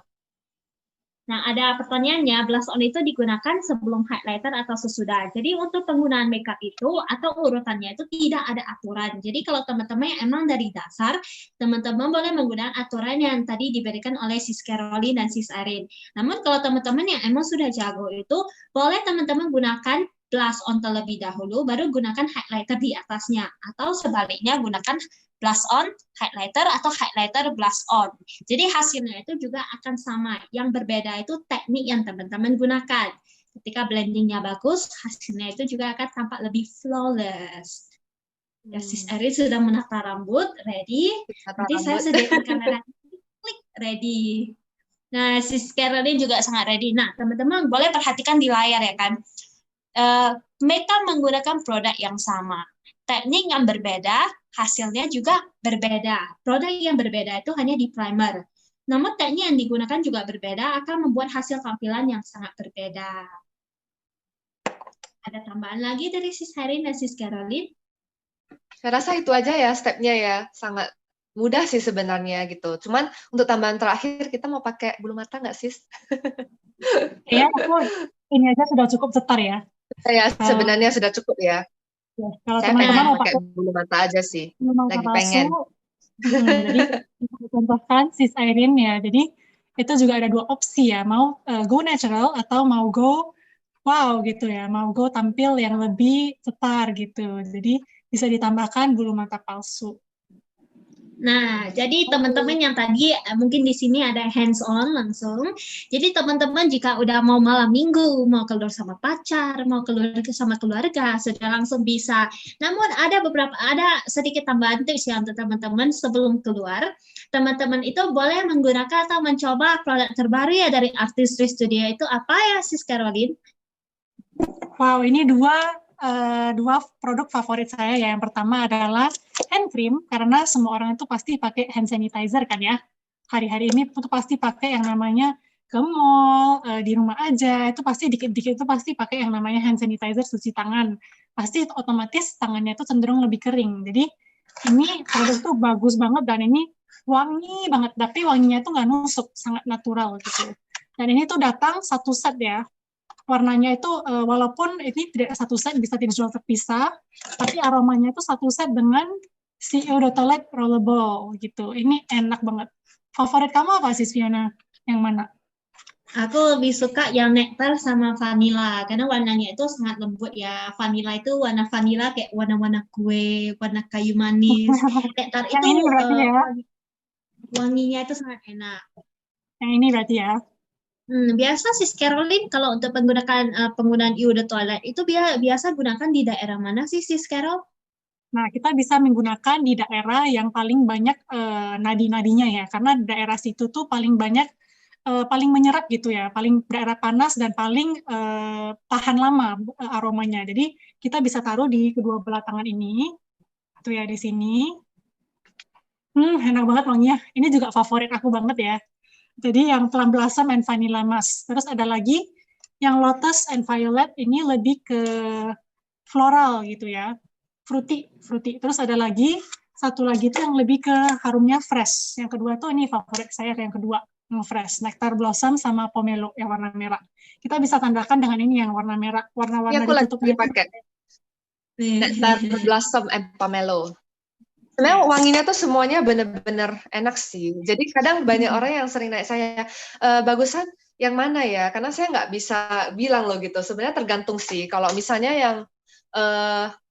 ada pertanyaannya, blush on itu digunakan sebelum highlighter atau sesudah. Jadi untuk penggunaan makeup itu atau urutannya itu tidak ada aturan. Jadi kalau teman-teman yang emang dari dasar, teman-teman boleh menggunakan aturan yang tadi diberikan oleh Sis Caroline dan Sis Irene. Namun kalau teman-teman yang emang sudah jago itu, boleh teman-teman gunakan blush on terlebih dahulu, baru gunakan highlighter di atasnya. Atau sebaliknya gunakan blush on, highlighter, atau highlighter blush on. Jadi hasilnya itu juga akan sama. Yang berbeda itu teknik yang teman-teman gunakan. Ketika blendingnya bagus, hasilnya itu juga akan tampak lebih flawless. Ya, Sis Eri sudah menata rambut, ready. Nanti saya sediakan kamera. Klik, ready. Nah, Sis Caroline juga sangat ready. Nah, teman-teman boleh perhatikan di layar ya kan. Mereka menggunakan produk yang sama. Teknik yang berbeda, hasilnya juga berbeda. Produk yang berbeda itu hanya di primer. Namun teknik yang digunakan juga berbeda, akan membuat hasil tampilan yang sangat berbeda. Ada tambahan lagi dari Sis Irene dan Sis Caroline? Saya rasa itu aja ya stepnya ya, sangat mudah sih sebenarnya gitu. Cuman untuk tambahan terakhir, kita mau pakai bulu mata nggak, Sis? Ya, ini aja sudah cukup cetar ya. Ya, sebenarnya sudah cukup ya. Kalau saya teman-teman pengen mau pakai bulu mata aja sih. Lagi palsu, pengen. Jadi kita contohkan Sis Irene ya. Jadi itu juga ada dua opsi ya. Mau go natural atau mau go wow gitu ya. Mau go tampil yang lebih cetar gitu. Jadi bisa ditambahkan bulu mata palsu. Nah, jadi teman-teman yang tadi mungkin di sini ada hands on langsung. Jadi teman-teman jika udah mau malam minggu, mau keluar sama pacar, mau keluar sama keluarga, sudah langsung bisa. Namun ada sedikit tambahan tips ya untuk teman-teman sebelum keluar. Teman-teman itu boleh menggunakan atau mencoba produk terbaru ya dari Artistry Studio itu apa ya, Sis Caroline? Wow, ini dua produk favorit saya ya. Yang pertama adalah hand cream, karena semua orang itu pasti pakai hand sanitizer kan ya. Hari-hari ini tuh pasti pakai yang namanya ke mall, di rumah aja, itu pasti dikit-dikit itu pasti pakai yang namanya hand sanitizer, cuci tangan. Pasti otomatis tangannya itu cenderung lebih kering. Jadi ini produk tuh bagus banget dan ini wangi banget, tapi wanginya tuh nggak nusuk, sangat natural gitu. Dan ini tuh datang satu set ya. Warnanya itu walaupun ini tidak satu set bisa dijual terpisah, tapi aromanya itu satu set dengan si Eau-de-Toilette Rollerball gitu. Ini enak banget. Favorit kamu apa sih, Fiona? Yang mana? Aku lebih suka yang nektar sama vanilla karena warnanya itu sangat lembut ya. Vanilla itu warna vanilla kayak warna-warna kue, warna kayu manis. Nektar Yang itu ini berarti ya. wanginya itu sangat enak. Yang ini berarti ya. Biasa sih Caroline kalau untuk penggunaan eau de toilet itu biasa gunakan di daerah mana sih Sis Carol? Nah, kita bisa menggunakan di daerah yang paling banyak nadi-nadinya ya, karena daerah situ tuh paling banyak, paling menyerap gitu ya, paling daerah panas dan paling tahan lama aromanya. Jadi kita bisa taruh di kedua belah tangan ini, tuh ya di sini. Enak banget wanginya. Ini juga favorit aku banget ya. Jadi yang Plum Blossom and Vanilla Musk. Terus ada lagi yang Lotus and Violet, ini lebih ke floral gitu ya, fruity, fruity. Terus ada lagi satu lagi tuh yang lebih ke harumnya fresh. Yang kedua tuh ini favorit saya yang kedua, yang fresh, Nectar Blossom sama Pomelo yang warna merah. Kita bisa tandakan dengan ini yang warna merah, Ini warna-warna aku lagi ditutupnya. pakai Nectar Blossom and Pomelo. Sebenarnya wanginya tuh semuanya bener-bener enak sih. Jadi kadang banyak orang yang sering nanya saya, bagusan yang mana ya? Karena saya nggak bisa bilang loh gitu. Sebenarnya tergantung sih. Kalau misalnya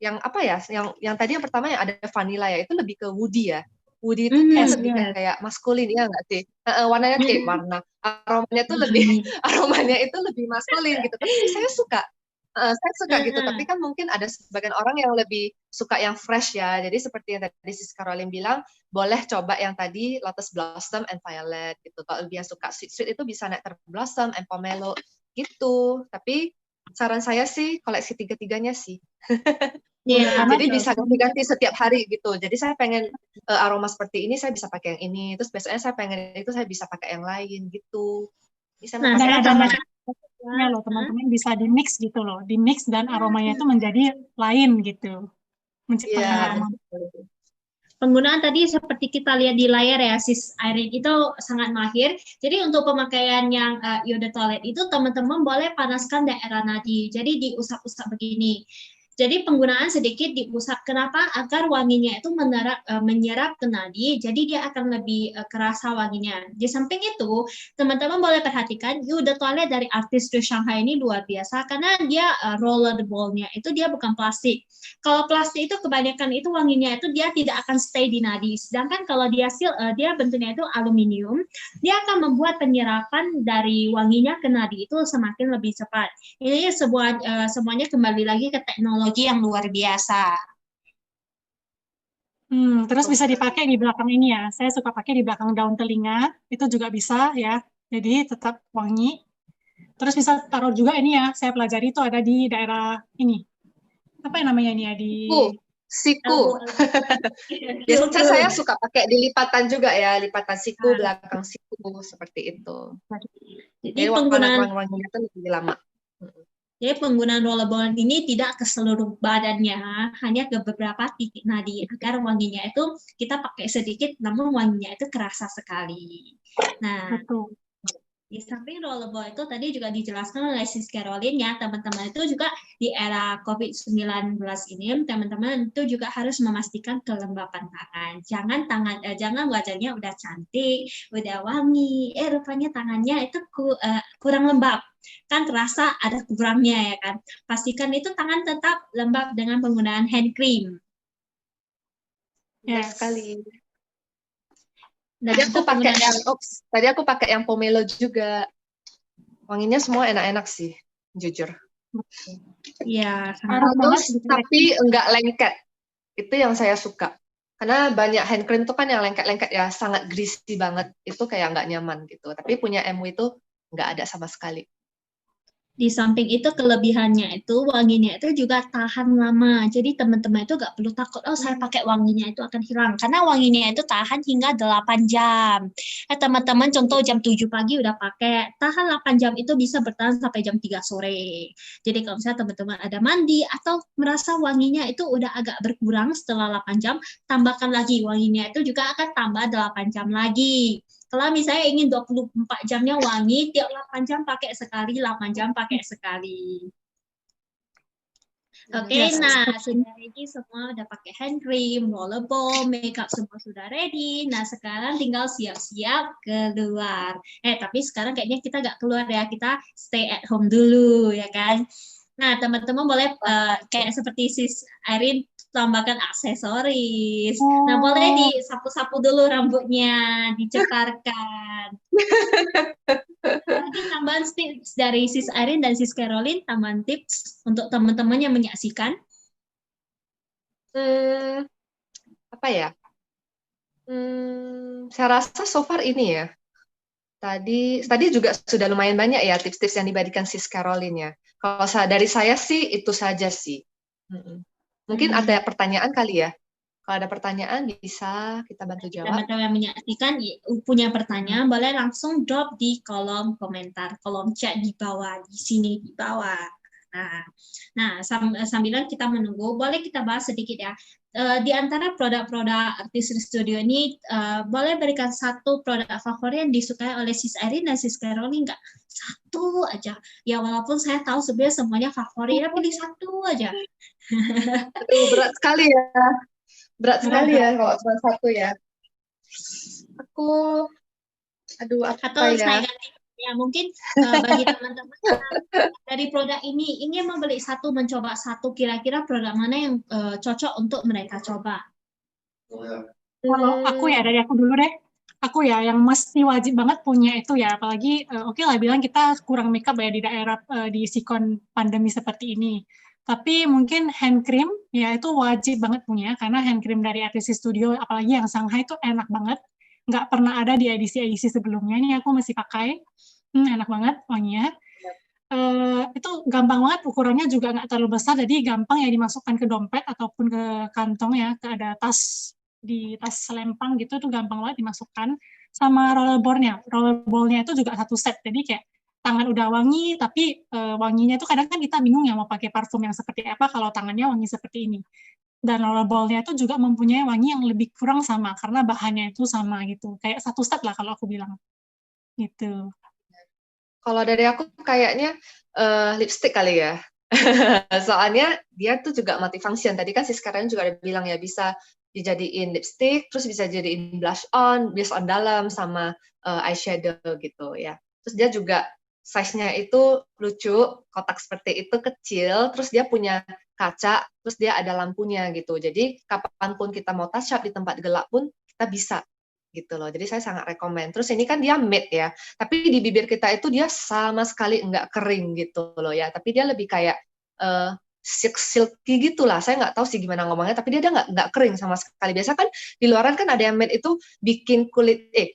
yang apa ya? Yang tadi yang pertama yang ada vanilla ya, itu lebih ke woody ya. Woody itu kayak lebih kayak maskulin ya nggak sih? Warnanya warna aromanya tuh lebih aromanya itu lebih maskulin gitu. Tapi saya suka. Saya suka gitu, tapi kan mungkin ada sebagian orang yang lebih suka yang fresh ya. Jadi seperti yang tadi Sis Caroline bilang, boleh coba yang tadi Lotus Blossom and Violet gitu. Kalau dia suka sweet-sweet itu bisa Nectar Blossom and Pomelo gitu. Tapi saran saya sih koleksi tiga-tiganya sih. Jadi bisa ganti-ganti setiap hari gitu. Jadi saya pengen aroma seperti ini, saya bisa pakai yang ini. Terus besoknya saya pengen itu, saya bisa pakai yang lain gitu. Jadi saya mau pakai ada ya loh teman-teman, bisa di mix gitu loh, di mix dan aromanya itu menjadi lain gitu, menciptakan aroma. Penggunaan tadi seperti kita lihat di layar ya, Sis Irene itu sangat mahir. Jadi untuk pemakaian yang eau de toilet itu teman-teman boleh panaskan daerah nadi. Jadi diusap-usap begini. Jadi penggunaan sedikit diusap. Kenapa? Agar wanginya itu menyerap ke nadi, jadi dia akan lebih kerasa wanginya. Di samping itu, teman-teman boleh perhatikan, eau de toilet dari Artist de Shanghai ini luar biasa, karena dia rollerball-nya itu dia bukan plastik. Kalau plastik itu kebanyakan itu wanginya itu dia tidak akan stay di nadi. Sedangkan kalau dia bentuknya itu aluminium, dia akan membuat penyerapan dari wanginya ke nadi itu semakin lebih cepat. Ini semuanya kembali lagi ke teknologi yang luar biasa. Terus bisa dipakai di belakang ini ya. Saya suka pakai di belakang daun telinga, itu juga bisa ya. Jadi tetap wangi. Terus bisa taruh juga ini ya, saya pelajari itu ada di daerah ini. Apa yang namanya ini ya? Siku. Biasanya saya suka pakai di lipatan juga ya, lipatan siku, belakang siku, seperti itu. Jadi wanginya itu lebih lama. Jadi penggunaan rollerball ini tidak ke seluruh badannya, hanya ke beberapa titik nadi agar wanginya itu kita pakai sedikit, namun wanginya itu kerasa sekali. Nah, di samping rollerball itu tadi juga dijelaskan oleh Sis Caroline ya, teman-teman itu juga di era COVID-19 ini, teman-teman itu juga harus memastikan kelembapan tangan. Jangan wajahnya udah cantik, udah wangi, rupanya tangannya itu kurang lembab. Kan terasa ada kurangnya ya kan. Pastikan itu tangan tetap lembab dengan penggunaan hand cream. Yes. Sekali. Tadi aku pakai yang Pomelo juga. Wanginya semua enak-enak sih, jujur. Iya, halus tapi enggak lengket. Itu yang saya suka. Karena banyak hand cream tuh kan yang lengket-lengket ya, sangat greasy banget. Itu kayak enggak nyaman gitu. Tapi punya MW itu enggak ada sama sekali. Di samping itu kelebihannya itu wanginya itu juga tahan lama. Jadi teman-teman itu nggak perlu takut, oh saya pakai wanginya itu akan hilang. Karena wanginya itu tahan hingga 8 jam. Teman-teman contoh jam 7 pagi udah pakai, tahan 8 jam itu bisa bertahan sampai jam 3 sore. Jadi kalau misalnya teman-teman ada mandi atau merasa wanginya itu udah agak berkurang setelah 8 jam, tambahkan lagi wanginya itu juga akan tambah 8 jam lagi. Kalau misalnya ingin 24 jamnya wangi, tiap 8 jam pakai sekali, 8 jam pakai sekali. Oke, Yes. nah sudah ready semua, udah pakai hand cream, rollerball, makeup semua sudah ready. Nah sekarang tinggal siap-siap keluar. Tapi sekarang kayaknya kita nggak keluar ya, kita stay at home dulu ya kan. Nah teman-teman boleh kayak seperti sis Irene tambahkan aksesoris. Nah boleh disapu-sapu dulu rambutnya, diceparkan. Mungkin tambahan tips dari sis Irene dan sis Caroline, tambahan tips untuk teman-teman yang menyaksikan. Apa ya? Saya rasa so far ini ya. Tadi juga sudah lumayan banyak ya tips-tips yang dibagikan sis Caroline ya. Kalau dari saya sih itu saja sih. Mungkin ada pertanyaan kali ya. Kalau ada pertanyaan bisa kita bantu jawab. Teman-teman yang menyaksikan punya pertanyaan boleh langsung drop di kolom komentar, kolom chat di bawah, di sini di bawah. Nah, sambilan kita menunggu, boleh kita bahas sedikit ya. Di antara produk-produk Artist Studio ini, boleh berikan satu produk favorit yang disukai oleh Sis Irene dan Sis Caroline nggak? Satu aja. Ya walaupun saya tahu sebenarnya semuanya favorit, ya pilih satu aja. Aduh, berat sekali ya. Berat sekali ya kalau cuma satu ya. Aduh apa Atau ya? saya ganti. Ya mungkin bagi teman-teman dari produk ini ingin membeli satu, mencoba satu, kira-kira produk mana yang cocok untuk mereka coba? Kalau aku ya, dari aku dulu deh. Aku ya, yang mesti wajib banget punya itu ya, apalagi oke lah bilang kita kurang makeup ya di daerah di sikon pandemi seperti ini. Tapi mungkin hand cream ya itu wajib banget punya, karena hand cream dari Artist Studio, apalagi yang Shanghai itu enak banget. Nggak pernah ada di edisi-edisi sebelumnya, ini aku masih pakai. Enak banget wanginya. Itu gampang banget, ukurannya juga nggak terlalu besar, jadi gampang ya dimasukkan ke dompet ataupun ke kantong ya, ke ada tas, di tas selempang gitu, tuh gampang banget dimasukkan. Sama rollerball-nya itu juga satu set, jadi kayak tangan udah wangi, tapi wanginya itu kadang kan kita bingung ya mau pakai parfum yang seperti apa kalau tangannya wangi seperti ini. Dan rollerball-nya itu juga mempunyai wangi yang lebih kurang sama, karena bahannya itu sama gitu, kayak satu set lah kalau aku bilang. Gitu. Kalau dari aku kayaknya lipstick kali ya. Soalnya dia tuh juga multifunction. Tadi kan si sekarang juga ada bilang ya bisa dijadiin lipstick, terus bisa jadiin blush on dalam sama eyeshadow gitu ya. Terus dia juga size-nya itu lucu, kotak seperti itu kecil, terus dia punya kaca, terus dia ada lampunya gitu. Jadi kapanpun kita mau touch up di tempat gelap pun kita bisa gitu loh. Jadi saya sangat rekomen. Terus ini kan dia matte ya, tapi di bibir kita itu dia sama sekali nggak kering gitu loh ya. Tapi dia lebih kayak silky gitulah. Saya nggak tahu sih gimana ngomongnya, tapi dia nggak kering sama sekali. Biasa kan di luaran kan ada yang matte itu bikin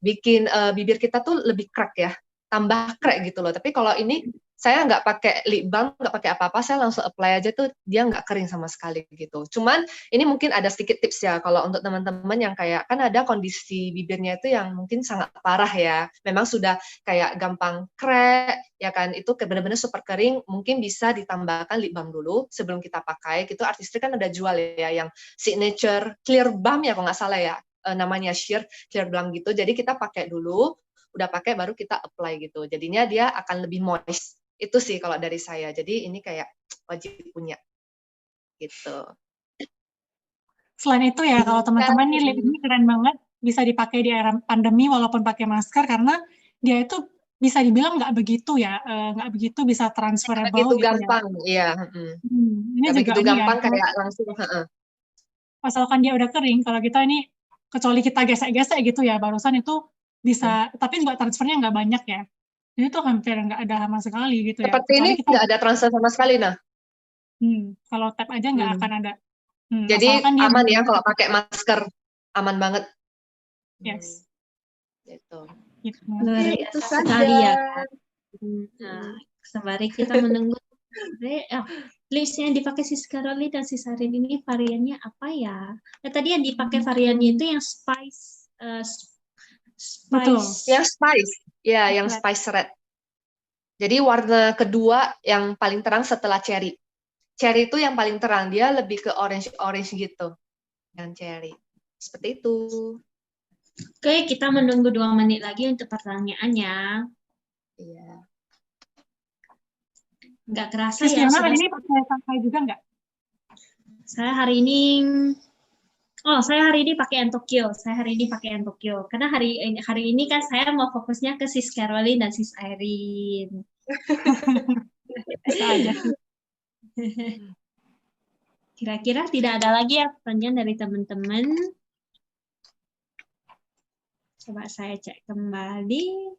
bikin bibir kita tuh lebih crack ya, tambah crack gitu loh. Tapi kalau ini saya nggak pakai lip balm, nggak pakai apa-apa, saya langsung apply aja tuh dia nggak kering sama sekali gitu. Cuman ini mungkin ada sedikit tips ya kalau untuk teman-teman yang kayak kan ada kondisi bibirnya itu yang mungkin sangat parah ya, memang sudah kayak gampang crack ya kan, itu benar-benar super kering, mungkin bisa ditambahkan lip balm dulu sebelum kita pakai. Gitu Artistry kan ada jual ya yang signature clear balm ya kalau nggak salah ya, namanya sheer clear balm gitu. Jadi kita pakai dulu, udah pakai baru kita apply gitu. Jadinya dia akan lebih moist. Itu sih kalau dari saya. Jadi ini kayak wajib punya gitu. Selain itu ya, kalau teman-teman nih lip ini keren banget, bisa dipakai di era pandemi walaupun pakai masker, karena dia itu bisa dibilang nggak begitu ya, nggak begitu bisa transferable Begitu gitu gampang, ya. iya. Ini Nggak juga begitu ini ya, gampang kayak langsung. asalkan dia udah kering, kalau kita ini, kecuali kita gesek-gesek gitu ya, barusan itu bisa, tapi juga transfernya nggak banyak ya. Jadi itu hampir nggak ada sama sekali gitu ya. Seperti ini Kecuali kita, nggak ada transfer sama sekali, nah. kalau tap aja nggak akan ada. Jadi Asalkan dia aman ya benar-benar kalau pakai masker, aman banget. yes. Gitu. Luar biasa sekali ya. Nah, sembari kita menunggu list yang dipakai sis Caroline dan sis Arin ini variannya apa ya? Tadi yang dipakai variannya itu yang spice Betul. Yang spice, ya, yang spice red. Jadi warna kedua yang paling terang setelah cherry. Cherry itu yang paling terang, dia lebih ke orange gitu. Yang cherry. Seperti itu. Oke, kita menunggu 2 menit lagi untuk pertanyaannya. Iya. Nggak kerasa Sis ya. Fiona, ini pakai sampai juga nggak? Saya hari ini pakai Tokyo. Saya hari ini pakai Tokyo. Karena hari ini kan saya mau fokusnya ke Sis Caroline dan Sis Irene. Bisa aja sih. Kira-kira tidak ada lagi ya pertanyaan dari teman-teman. Coba saya cek kembali.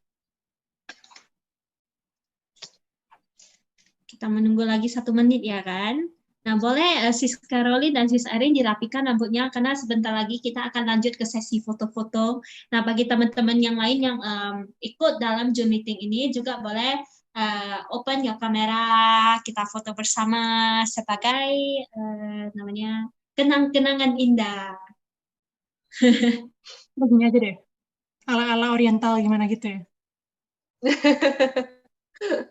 Kita menunggu lagi 1 menit ya kan. Nah, boleh Sis Caroline dan Sis Irene dirapikan rambutnya karena sebentar lagi kita akan lanjut ke sesi foto-foto. Nah, bagi teman-teman yang lain yang ikut dalam Zoom meeting ini juga boleh open your kamera, kita foto bersama sebagai namanya kenang-kenangan indah. Begini aja deh. Ala-ala oriental gimana gitu ya.